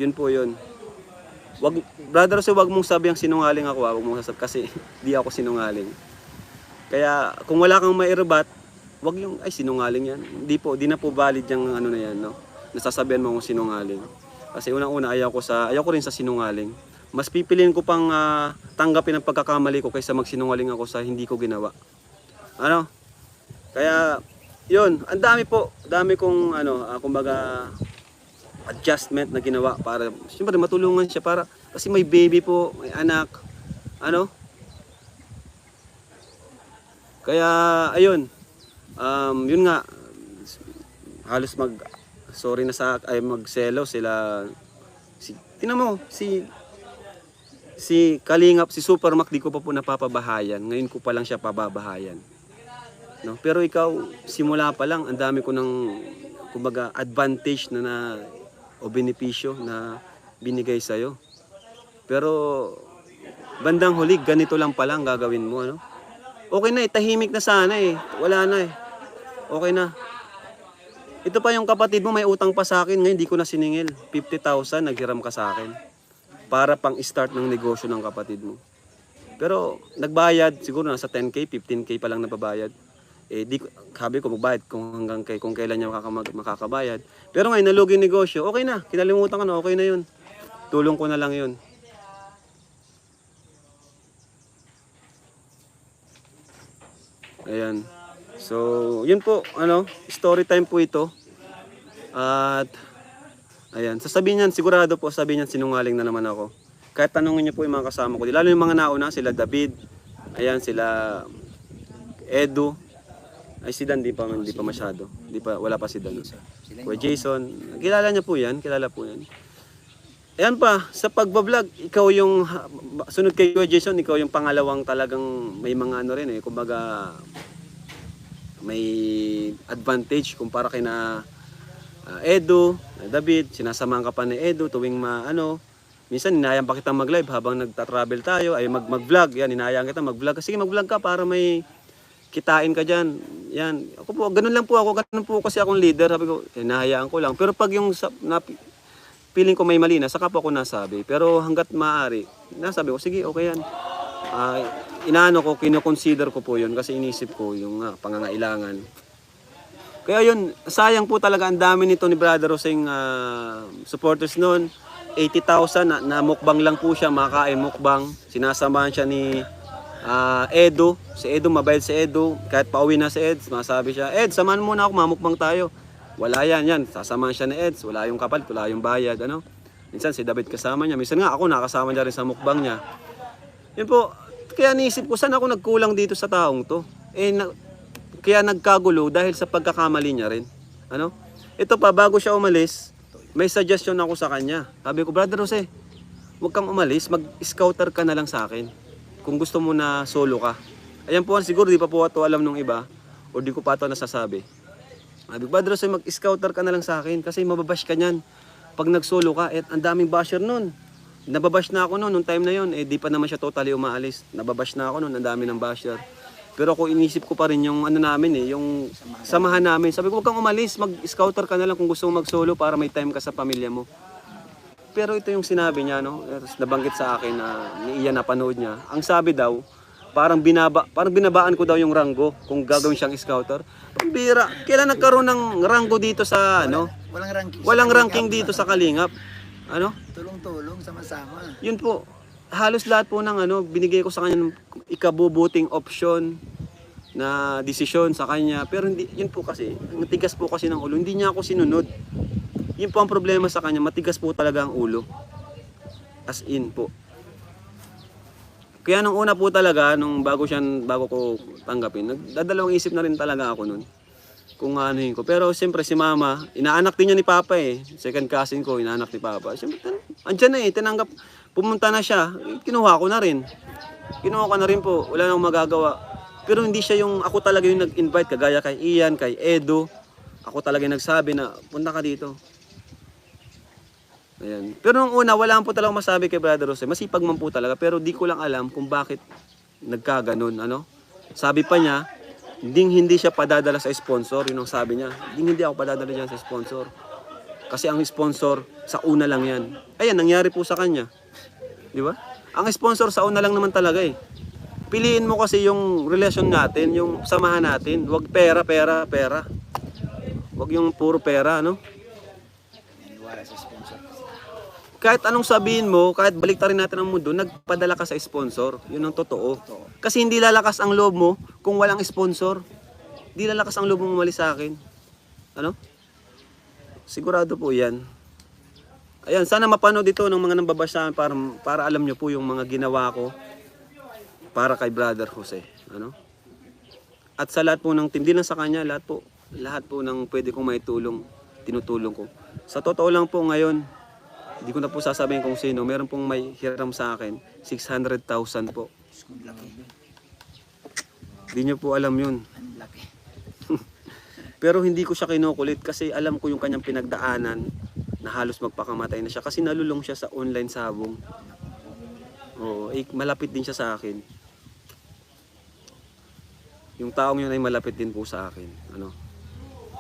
Yun po yun. Wag, brother, so wag mong sabi ang sinungaling ako, wag mong sasabi kasi di ako sinungaling. Kaya kung wala kang mairebat, wag yung ay sinungaling yan. Hindi po, di na po valid yung ano na yan, no. Nasasabihan mo akong sinungaling. Kasi unang-una ayaw ko rin sa sinungaling. Mas pipiliin ko pang tanggapin ang pagkakamali ko kaysa magsinungaling ako sa hindi ko ginawa. Ano? Kaya yun, ang dami po, dami kong kumbaga adjustment na ginawa para siyempre matulungan siya para kasi may baby po, may anak. Ano? Kaya ayun, yun nga halos sorry na sa ay magselo sila tingnan mo si Kalingap, si Supermac di ko pa po napapabahayan. Ngayon ko pa lang siya pababahayan. No? Pero ikaw simula pa lang ang dami ko ng kumbaga advantage o benepisyo na binigay sa iyo. Pero bandang huli ganito lang pala ang gagawin mo, ano? Okay na, tahimik na sana eh. Wala na eh. Okay na. Ito pa yung kapatid mo, may utang pa sa akin. Ngayon, di ko na siningil. 50,000, naghiram ka sa akin. Para pang start ng negosyo ng kapatid mo. Pero, nagbayad. Siguro nasa 10K, 15K pa lang nababayad. Eh, sabi ko, magbayad kung kailan niya makakabayad. Pero ngayon, nalugi yung negosyo. Okay na. Kinalimutan ko na. Okay na yun. Tulong ko na lang yun. Ayan. So, yun po, story time po ito. At, ayan, sasabihin niyan, sigurado po, sabihin niyan, sinungaling na naman ako. Kahit tanungin niyo po yung mga kasama ko. Lalo yung mga nauna, sila David, ayan, sila Edu. Ay, si Dan, di pa masyado. Wala pa si Dan. Kuya Jason, kilala niya po yan, kilala po yan. Ayan pa, sa pagbablog, ikaw yung, sunod kay Kuya Jason, ikaw yung pangalawang talagang may mga rin eh, kumbaga, may advantage kumpara kay na Edu, David, sinasamahan ka pa ni Edu tuwing minsan inayang pa kitang mag-live habang nagta-travel tayo, ay mag-vlog, yan, inayang kita mag-vlog, sige mag-vlog ka para may kitain ka dyan, yan, ako po, ganun po kasi akong leader, sabi ko, hinahayaan ko lang, pero pag yung feeling ko may mali na, saka po ako nasabi, pero hanggat maaari, nasabi ko, sige, okay yan, kino-consider ko po yun kasi inisip ko yung pangangailangan. Kaya yun, sayang po talaga ang dami nito ni Brother Roseng supporters noon. 80,000 na mukbang lang po siya, makain mukbang. Sinasamahan siya ni Edu. Si Edu, mabait si Edu. Kahit pauwi na si Eds, masabi siya, Eds, samahan muna ako, mamukbang tayo. Wala yan. Sasamahan siya ni Eds. Wala yung kapalit, wala yung bayad. Minsan si David kasama niya. Minsan nga ako nakasama niya rin sa mukbang niya. Yun po, kaya naisip ko, saan ako nagkulang dito sa taong to? Kaya nagkagulo dahil sa pagkakamali niya rin. Ito pa, bago siya umalis, may suggestion ako sa kanya. Sabi ko, Brother Jose, huwag kang umalis, mag-scouter ka na lang sa akin. Kung gusto mo na solo ka. Ayan po, siguro di pa po ito alam nung iba, o di ko pa ito nasasabi. Sabi ko, Brother Jose, mag-scouter ka na lang sa akin kasi mababash ka niyan. Pag nag-solo ka, ang daming basher nun. Nababash na ako noon, nung time na yon, di pa naman siya totally umaalis. Nababash na ako noon, ang dami ng basher. Pero ako inisip ko pa rin yung namin yung samahan namin. Sabi ko, huwag kang umalis, mag-scouter ka na lang kung gusto mong mag-solo para may time ka sa pamilya mo. Pero ito yung sinabi niya, nabanggit sa akin na ni Ian napanood niya. Ang sabi daw, parang binabaan ko daw yung ranggo kung gagawin siyang scouter. Pambira, kailan nagkaroon ng ranggo dito sa Walang ranking dito sa Kalingap. Tulong-tulong, sama-sama. Yun po, halos lahat po ng binigay ko sa kanya ng ikabubuting option na desisyon sa kanya. Pero hindi, yun po kasi, matigas po kasi ng ulo. Hindi niya ako sinunod. Yun po ang problema sa kanya, matigas po talaga ang ulo. As in po. Kaya nung una po talaga, bago ko tanggapin, nagdadalawang isip na rin talaga ako nun. Kung anuhin ko. Pero siyempre si Mama, inaanak din niya ni Papa eh. Second cousin ko, inaanak ni Papa. Siyempre, andyan na tinanggap. Pumunta na siya, kinuha ko na rin. Kinuha ko na rin po, wala nang magagawa. Pero hindi siya ako talaga yung nag-invite, kagaya kay Ian, kay Edu. Ako talaga yung nagsabi na, punta ka dito. Ayan. Pero nung una, wala po talaga masabi kay Brother Jose. Masipag man po talaga, pero di ko lang alam kung bakit nagkaganon. Sabi pa niya, hindi siya padadala sa sponsor, yun ang sabi niya. Hindi ako padadala dyan sa sponsor. Kasi ang sponsor, Sa una lang yan. Ayan, nangyari po sa kanya. Di ba? Ang sponsor sa una lang naman talaga eh. Piliin mo kasi yung relasyon natin, yung samahan natin. Huwag pera, pera, pera. Huwag yung puro pera, no? Naniwala sa sponsor. Kahit anong sabihin mo, kahit baliktarin natin ang mundo, nagpadala ka sa sponsor. Yun ang totoo. Kasi hindi lalakas ang loob mo kung walang sponsor. Hindi lalakas ang loob mo umalis sa akin. Ano? Sigurado po yan. Ayan, sana mapanood ito ng mga nambabasa para alam nyo po yung mga ginawa ko para kay Brother Jose. Ano? At sa lahat po ng team, di lang sa kanya, lahat po ng pwede kong maitulong, tinutulong ko. Sa totoo lang po ngayon, hindi ko na po sasabihin kung sino, meron pong may hiram sa akin, 600,000 po. Ang laki. Hindi nyo po alam yun. Ang laki. Pero hindi ko siya kinukulit kasi alam ko yung kanyang pinagdaanan na halos magpakamatay na siya kasi nalulong siya sa online sabong. Oo, malapit din siya sa akin. Yung taong yun ay malapit din po sa akin. Ano?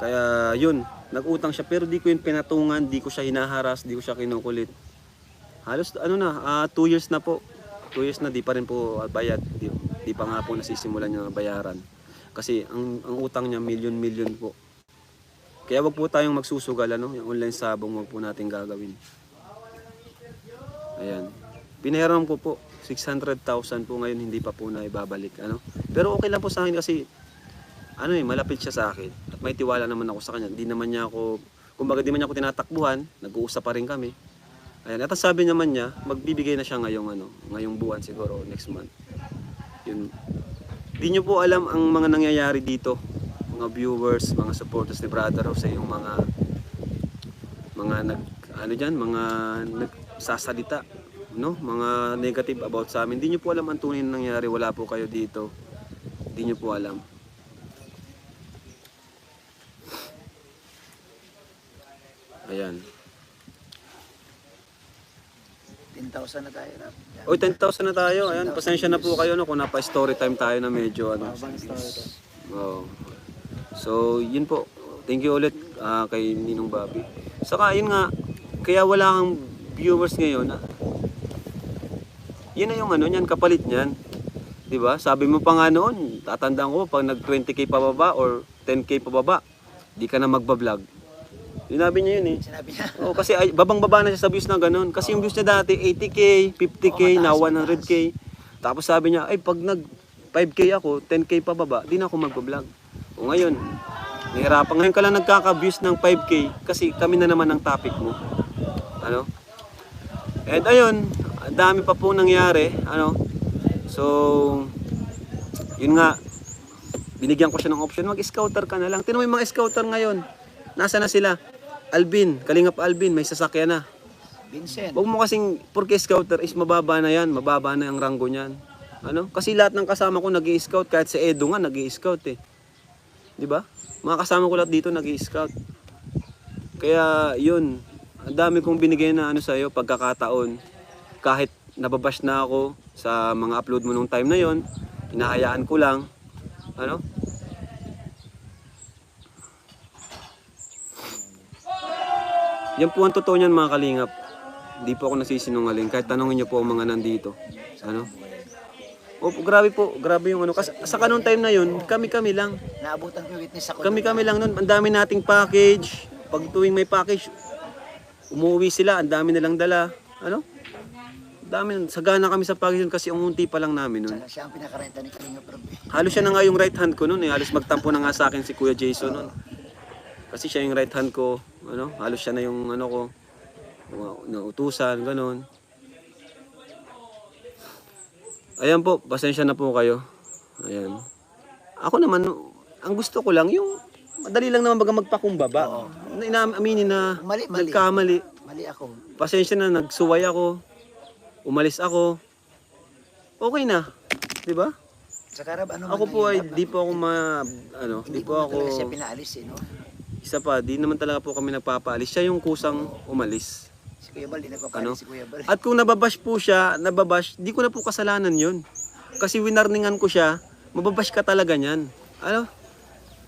Kaya yun, nag-utang siya pero di ko yun pinatungan, di ko siya hinaharas, di ko siya kinukulit. Halos 2 years na po. 2 years na di pa rin po bayad. Di pa nga po nasisimulan niya bayaran. Kasi ang utang niya milyon po. Kaya wag po tayong magsusugal, ano? Yung online sabong wag po natin gagawin. Ayan. Pinahiram ko po 600,000 po ngayon, hindi pa po na ibabalik, ano? Pero okay lang po sa akin kasi malapit siya sa akin at may tiwala naman ako sa kanya. Hindi naman niya ako, kumbaga di man niya ako tinatakbuhan, nag-uusap pa rin kami. Ayan, at sabi naman niya, magbibigay na siya ngayong buwan siguro, next month. Yun. Di niyo po alam ang mga nangyayari dito, mga viewers, mga supporters ni Brother Jose, yung mga nagsasalita, no? Mga negative about sa amin. Di niyo po alam ang tunay na nangyayari, wala po kayo dito. Di niyo po alam. Ayan. 10,000 na tayo. Oy, 10,000 na tayo. Ayan, pasensya na po kayo kung napa-story time tayo na medyo Oh. So, yun po. Thank you ulit kay Ninong Bobby. Saka yun nga, kaya wala kang viewers ngayon. Yun na yung niyan, kapalit niyan. 'Di ba? Sabi mo pa nga noon, tatandaan ko pag nag 20k pababa or 10k pababa, di ka na magba-vlog. Sinabi niya yun eh. Sinabi niya. Oh, kasi babang-baba na siya sa views na ganun. Kasi yung views niya dati 80k, 50k, na 100k. Tapos sabi niya, ay pag nag 5k ako, 10k pababa, di na ako magba-vlog. O ngayon, nahirapan. Ngayon ka lang nagkaka-views ng 5k kasi kami na naman ang topic mo. Ano? And ayun, dami pa po nangyari. Ano? So, yun nga, binigyan ko siya ng option, mag-scouter ka na lang. Tingnan mo yung mga scouter ngayon. Nasa na sila? Alvin, Kalingap Alvin, may sasakyan na. Vincent. Huwag mo kasing, porque scouter is mababa na yan, mababa na ang ranggo niyan. Ano? Kasi lahat ng kasama ko nag-i-scout, kahit si Edo nga nag-i-scout eh. 'Di ba? Mga kasama ko lahat dito nag-i-scout. Kaya yun, ang dami kong binigay na sa iyo pagkakataon. Kahit nababash na ako sa mga upload mo nung time na yon, hinahayaan ko lang. Ano? Yan po ang totoo niyan mga kalingap. Hindi po ako nasisinungaling. Kahit tanongin niyo po ang mga nandito. Ano? O, grabe po. Grabe yung Kasi sa kanong time na yun, kami-kami lang. Naabutan ko yung witness ako. Kami-kami lang nun. Ang dami nating package. Pag tuwing may package, umuwi sila. Ang dami nilang dala. Ano? Dami. Sagana kami sa package yun kasi unti pa lang namin nun. Siya ang pinakarenta ni Kalinga Prab. Halos siya na nga yung right hand ko nun eh. Halos magtampo na nga sa akin si Kuya Jason nun. Kasi siya yung right hand ko. Ano? Halos siya na yung ko. Nautusan, ganun. Ayan po, pasensya na po kayo. Ayan. Ako naman, ang gusto ko lang, yung madali lang naman baga magpakumbaba. Inaaminin na Mali. nagkamali. Mali ako. Pasensya na, nagsuway ako. Umalis ako. Okay na. Diba? Sa Karab, Ako po ay, di po ako Hindi di po ako, talaga siya pinaalis no? isa pa, di naman talaga po kami nagpapaalis. Siya yung kusang umalis. Si Kuya Bal, di nagpapaalis si Kuya Bal. At kung nababash po siya, di ko na po kasalanan yun. Kasi winarningan ko siya, mababash ka talaga niyan. Ano?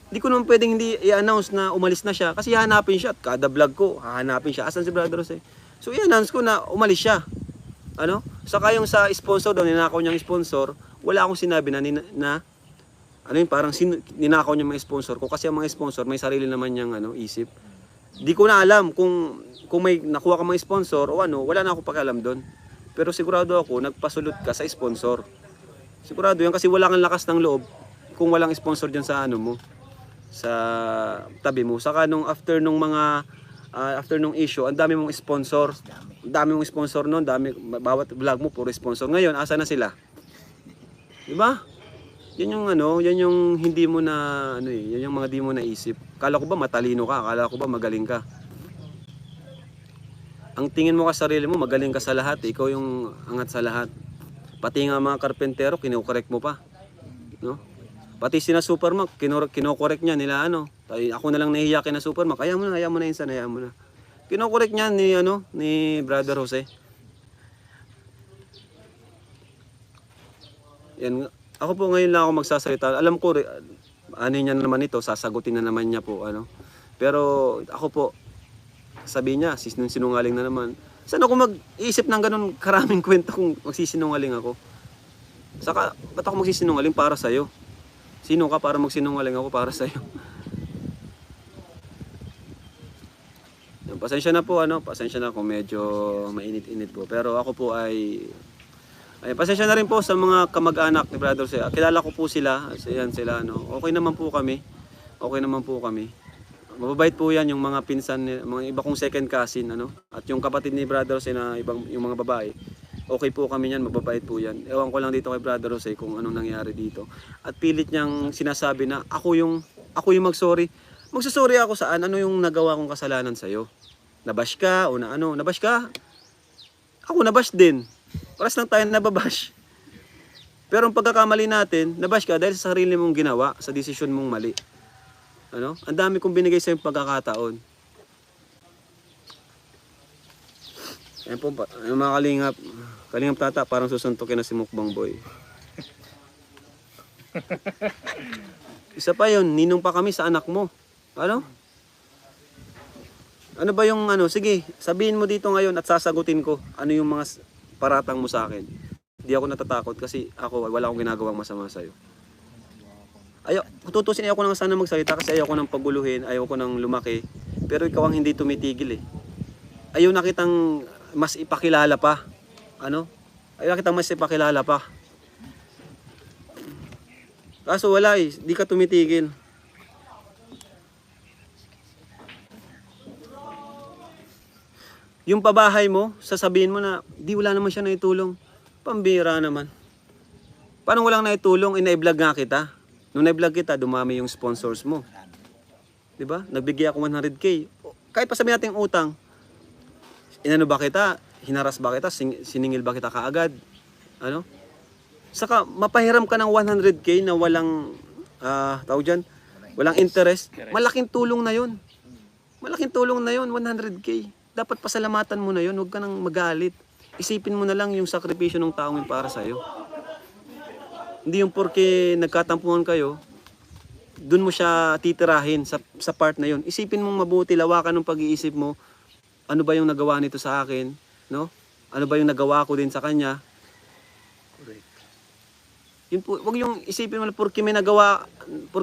Di ko naman pwedeng hindi i-announce na umalis na siya kasi hahanapin siya at kada vlog ko, hahanapin siya. Asan si Brother Jose? So i-announce ko na umalis siya. Ano? Saka yung sa sponsor daw, ninakaw niyang sponsor, wala akong sinabi na ano yun, parang ninakaw niya mga sponsor ko kasi ang mga sponsor may sarili naman niyang isip. Di ko na alam kung may nakuha ka mga sponsor o wala na ako pakialam doon. Pero sigurado ako, nagpasulot ka sa sponsor. Sigurado yan kasi wala kang lakas ng loob kung walang sponsor dyan sa mo, sa tabi mo. Saka after nung issue, ang dami mong sponsor. Ang dami mong sponsor noon, bawat vlog mo puro sponsor. Ngayon, asa na sila? 'Di ba? Yan yung hindi mo na yan yung mga di mo naisip. Kala ko ba matalino ka? Kala ko ba magaling ka? Ang tingin mo ka sa sarili mo, magaling ka sa lahat. Ikaw yung angat sa lahat. Pati nga mga karpentero, kinokorek mo pa. No? Pati sina Supermac, kinokorek niya nila Ako na lang nahihiya kina Supermac. Hayaan mo na insan, hayaan mo na. Kinokorek niya ni Brother Jose. Yan, ako po ngayon lang ako magsasalita. Alam ko, niya naman ito, sasagutin na naman niya po, Pero ako po, sabi niya, sinungaling na naman. Saan ako mag-iisip ng ganun karaming kwento kung magsisinungaling ako? Saka, ba't ako magsisinungaling para sa'yo? Sino ka para magsinungaling ako para sa'yo? Pasensya na po, pasensya na kung medyo mainit-init po. Pero ako po pasensya na rin po sa mga kamag-anak ni Brother Jose. Kilala ko po sila, sila. Okay naman po kami. Okay naman po kami. Mababait po yan yung mga pinsan, mga iba kong second cousin, At yung kapatid ni Brother Jose na yung mga babae. Okay po kami yan, mababait po yan. Ewan ko lang dito kay Brother Jose kung anong nangyari dito. At pilit niyang sinasabi na ako yung mag-sorry. Magsasorry ako saan? Ano yung nagawa kong kasalanan sa'yo? Nabash ka o nabash ka? Ako nabash din. Paras lang tayo nababash. Pero ang pagkakamali natin, nabash ka dahil sa sarili mong ginawa, sa desisyon mong mali. Ang dami kong binigay sa yung pagkakataon. Ayan po, yung mga kalingap tata, parang susuntukin na si Mukbang Boy. Isa pa yun, ninong pa kami sa anak mo. Ano ba yung sige, sabihin mo dito ngayon at sasagutin ko ano yung mga paratang mo sa akin. Hindi ako natatakot kasi wala akong ginagawang masama sa'yo. Tutusin ayoko nang sana magsalita kasi ayoko nang paguluhin, ayoko nang lumaki. Pero ikaw ang hindi tumitigil eh. Ayaw na kitang mas ipakilala pa. Ayaw na kitang mas ipakilala pa. Kaso wala di ka tumitigil. Yung pabahay mo, sasabihin mo na, wala naman siya naitulong. Pambira naman. Paano walang naitulong? Na-vlog nga kita. Nung na-vlog kita, dumami yung sponsors mo. Diba? Nagbigay ako 100k. Kahit pa sabihin natin utang, ba kita? Hinaras ba kita? Siningil ba kita kaagad? Saka, mapahiram ka ng 100k na walang, walang interest. Malaking tulong na yun. Malaking tulong na yun, 100k. Dapat pasalamatan mo na yun, huwag ka nang magalit. Isipin mo na lang yung sakripisyo ng taong yun para sa'yo. Hindi yung porke nagkatampuhan kayo, dun mo siya titirahin sa part na yun. Isipin mong mabuti, lawakan ng pag-iisip mo, ano ba yung nagawa nito sa akin, Ano ba yung nagawa ko din sa kanya? Correct. Yun po, wag yung isipin mo na porke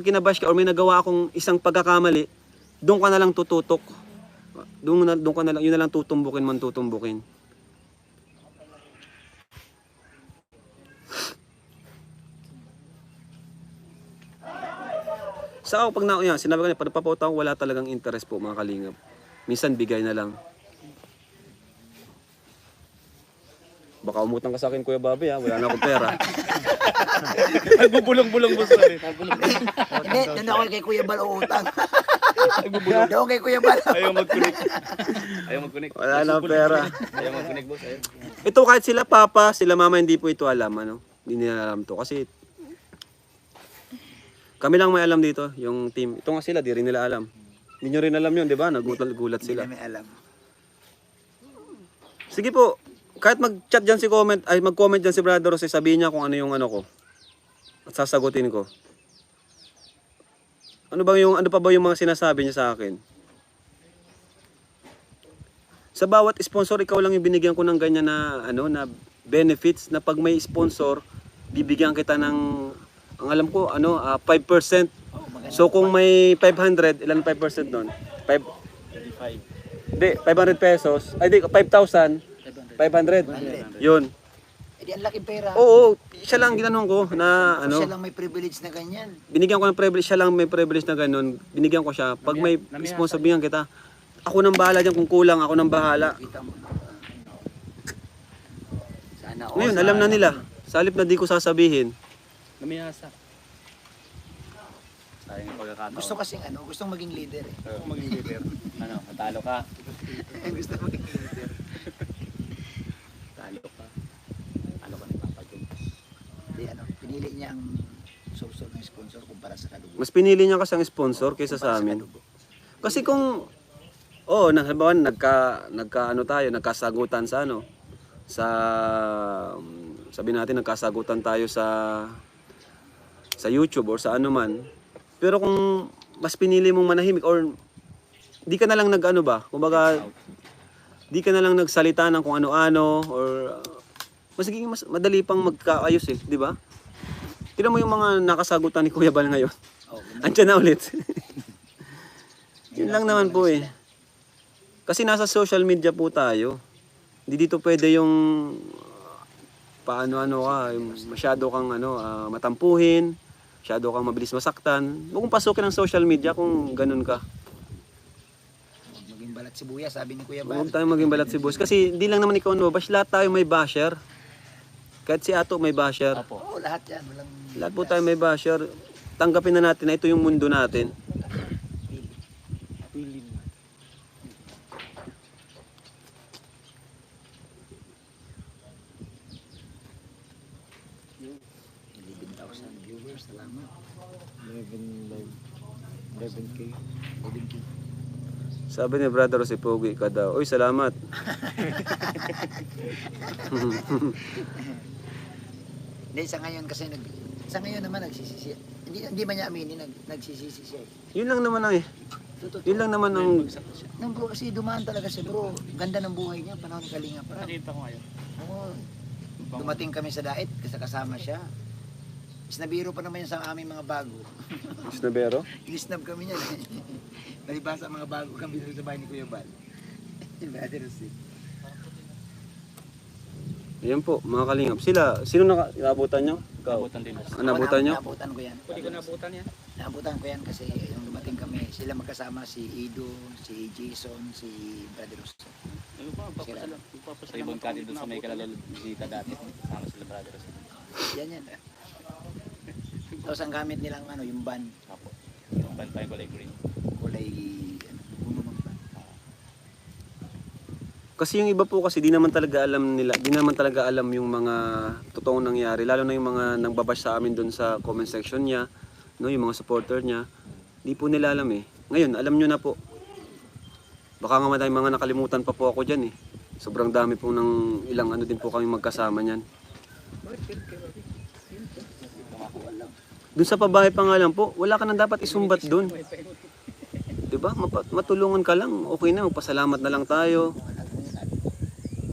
nabash ka or may nagawa akong isang pagkakamali, doon ka na lang tututok. Doon ka na lang, yun na lang tutumbukin. Sa ako pag sinabi ko na pagpapautang wala talagang interest po mga kalingap. Minsan bigay na lang. Baka umutang ka sa akin Kuya Bobby wala na akong pera. Nagbubulong-bulong boss na rin. Hindi, doon ako kay Kuya Bal uutang. Doon ako kay Kuya Bal. Ayaw mag-connect. Wala na akong pera. Ayaw mag-connect boss. Ito kahit sila papa, sila mama hindi po ito alam Hindi nila alam to kasi kami lang may alam dito, yung team. Ito nga sila, di rin nila alam. Hindi nyo rin alam yun, di ba? Nagulat sila. Hindi namin alam. Sige po, kahit mag-chat dyan mag-comment dyan si Brother Jose, sabihin niya kung ano yung ko. At sasagutin ko. ano pa ba yung mga sinasabi niya sa akin? Sa bawat sponsor, ikaw lang yung binigyan ko ng ganyan na na benefits na pag may sponsor, bibigyan kita ng ang alam ko 5%. So kung may 500, ilan 5% doon? 5 Hindi, 500 pesos. Ay di 5,000. 500. Yun. Eh di ang laking pera. Oo, siya lang ginanong ko na Siya lang may privilege na ganyan. binigyan ko ng privilege, siya lang may privilege na ganun. Binigyan ko siya. Pag may sponsor, bigyan kita. Ako nang bahala diyan kung kulang, ako nang bahala. Kita mo. Sana Ngayon, alam na nila. Sa halip na di ko sasabihin. Namiyasa. Sayang yung pagkakataon. Gusto kasing gustong maging leader eh. Ako maging leader. Matalo ka. Gusto maging leader. Talo ka. Talo ka ni Papa Jun. Di pinili niya ang source ng sponsor kumpara sa kadugo. Mas pinili niya kasi ang sponsor kaysa sa amin. Kasi kung halimbawa nagkasagutan sa sabi natin nagkasagutan tayo sa YouTube or sa ano man. Pero kung mas pinili mong manahimik or di ka na lang kumbaga di ka na lang nagsalita ng kung ano-ano or mas madali pang magkaayos di ba? Tingnan mo yung mga nakasagutan ni Kuya Bal ngayon. Andiyan na ulit. Yun lang naman po Kasi nasa social media po tayo. Hindi dito pwede yung masyado kang matampuhin, masyado kang mabilis masaktan. Huwag mong pasukin ng social media kung ganun ka. Maging balat sibuyas, sabi ni Kuya Bal. Huwag tayong maging balat si boss. Kasi hindi lang naman ikaw bash, lahat tayo may basher. Kahit si Ato may basher. Oo, lahat yan. Lahat po tayo may basher. Tanggapin na natin na ito yung mundo natin. Salamat. 11K. 11K. Sabi ni Brother si Pogi ka daw. Uy, salamat. Hindi, sa ngayon naman nagsisisi. Hindi man niya aminin, nagsisisi siya. Yun lang naman Totoo. Yun lang naman ang Nang bro, kasi dumaan talaga siya bro. Ganda ng buhay niya, panahon ni Kalinga pa. Nakita ko ngayon. Oo. Dumating kami sa Dait, kasi kasama siya. Snabiro pa naman yan sa aming mga bago. Snabero. Inisnab kami niyan. Nalibasa mga bago kami doon sa bahay ni Kuya Bal. Brother Jose. Ayan po, mga kalingap. Sino naabutan nyo? Nabutan din. Nabutan nyo? Naabutan ko yan. Pwede ko nabutan yan. Naabutan ko yan kasi yung dumating kami, sila magkasama si Ido, si Jason, si Brother Jose. Ano ba? Magpapasalamat. Ibon ka din doon sa may kalalol bisita dati. Sama sila brother. Yan. Tapos ang gamit nilang yung ban, Apo. Yung ban pa yung kulay green. kulay puno ng ban. Kasi yung iba po kasi di naman talaga alam yung mga totoong nangyari, lalo na yung mga nangbabash sa amin doon sa comment section niya, yung mga supporter niya. Di po nila alam Ngayon, alam nyo na po. Baka nga madami mga nakalimutan pa po ako diyan Sobrang dami po ng ilang din po kami magkasama niyan. Doon sa pabahay pa nga lang po, wala ka na dapat isumbat doon. 'Di ba? Matulungan ka lang, okay na, magpasalamat na lang tayo.